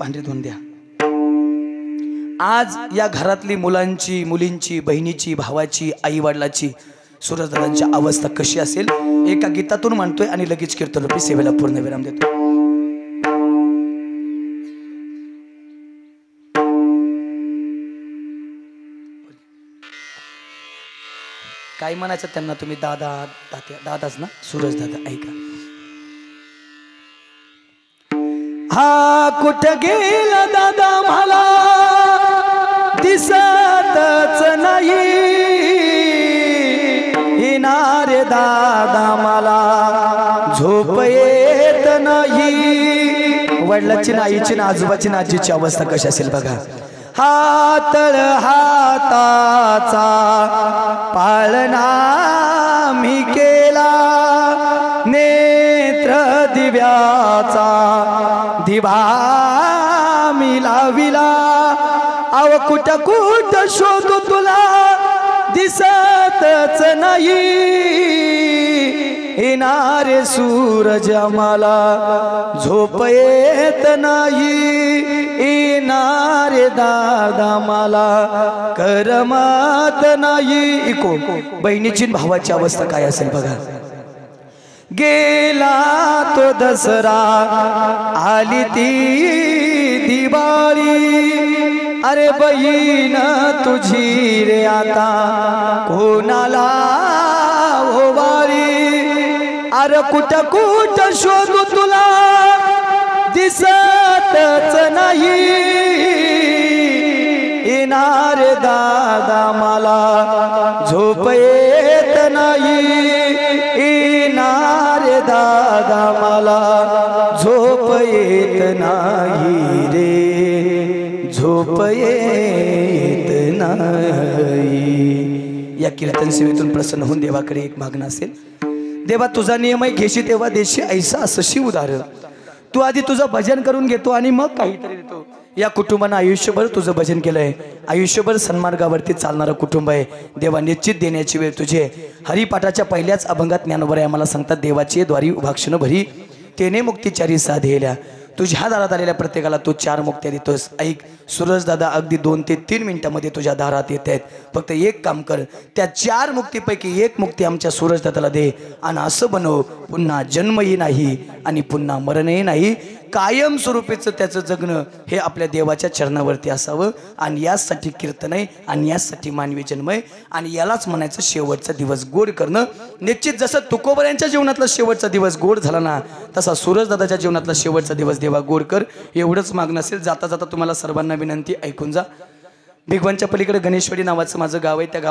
पांढरी धुवून द्या। आज या घरातली मुलांची, मुलींची, बहिणीची, भावाची, आई वडिलाची, सूरजदादांची अवस्था कशी असेल एका गीतातून म्हणतोय आणि लगेच कीर्तनरूपी सेवेला पूर्ण विराम देतो। काय म्हणायचं त्यांना तुम्ही? दादा तात्या, दादाच ना, सूरज दादा। ऐका, हा कुठं गेला दादा मला दिसतच नाही, येणार दादा मला झोप येत नाही। वडिलाची ना, आईची ना, आजोबाची ना, आजीची अवस्था कशी असेल बघा। हातळ हाताचा पाळणा मी केला, नेत्र दिव्याचा दिवा मी लाविला। अव कुठ कुठ शोधू तुला दिसतच नाही, येणारे सूरज आम्हाला झोप येत नाही, येणारे दादा मला करमत नाही। इको बहिणीची भावाची अवस्था काय असेल बघा। गेला तो दसरा आली ती दिवाळी, अरे बहीण तुझी रे आता कोणाला ओवाळी। अरे कुठ कुठ शोधू तुला दिसतच नाही, येणार दादा मला झोप येत नाही, येणार दादा मला झोप येत नाही रे, झोप येत नाही। या कीर्तन सेवेतून प्रसन्न होऊन देवाकडे एक मागणं असेल। देवा तुझा नियम आहे, घेशी तेव्हा देशी, ऐसा असशी उदार। तू आधी तुझं भजन करून घेतो आणि मग काहीतरी देतो। या कुटुंबानं आयुष्यभर तुझं भजन केलंय, आयुष्यभर सन्मार्गावरती चालणारं कुटुंब आहे। देवा निश्चित देण्याची वेळ तुझी आहे। हरिपाठाच्या पहिल्याच अभंगात ज्ञानोबराय आम्हाला सांगतात, देवाची द्वारी उभाक्षण भरी तेने मुक्तीचारी साधेल्या। तुझ्या दारात आलेल्या प्रत्येकाला तू 4 मुक्त्या देतोस। ऐक, सूरज दादा अगदी 2 ते 3 मिनिटांमध्ये तुझ्या दारात येत आहेत। फक्त एक काम कर, त्या 4 मुक्तीपैकी 1 मुक्ती आमच्या सूरज दादाला दे आणि असं बनव पुन्हा जन्मही नाही आणि पुन्हा मरणही नाही, कायम स्वरूपीचं त्याचं जगणं हे आपल्या देवाच्या चरणावरती असावं। आणि यासाठी कीर्तन आहे आणि यासाठी मानवी जन्म आहे आणि यालाच म्हणायचं शेवटचा दिवस गोड करणं। निश्चित जसं तुकोबर यांच्या जीवनातला शेवटचा दिवस गोड झाला ना, तसा सूरज दादाच्या जीवनातला शेवटचा दिवस देवा गोड कर, एवढंच मागणं असेल। जाता जाता तुम्हाला सर्वांना विनंती, ऐकून जा। भिगवणच्या पलीकडे गणेशवाडी नावाचं माझं गाव आहे, त्या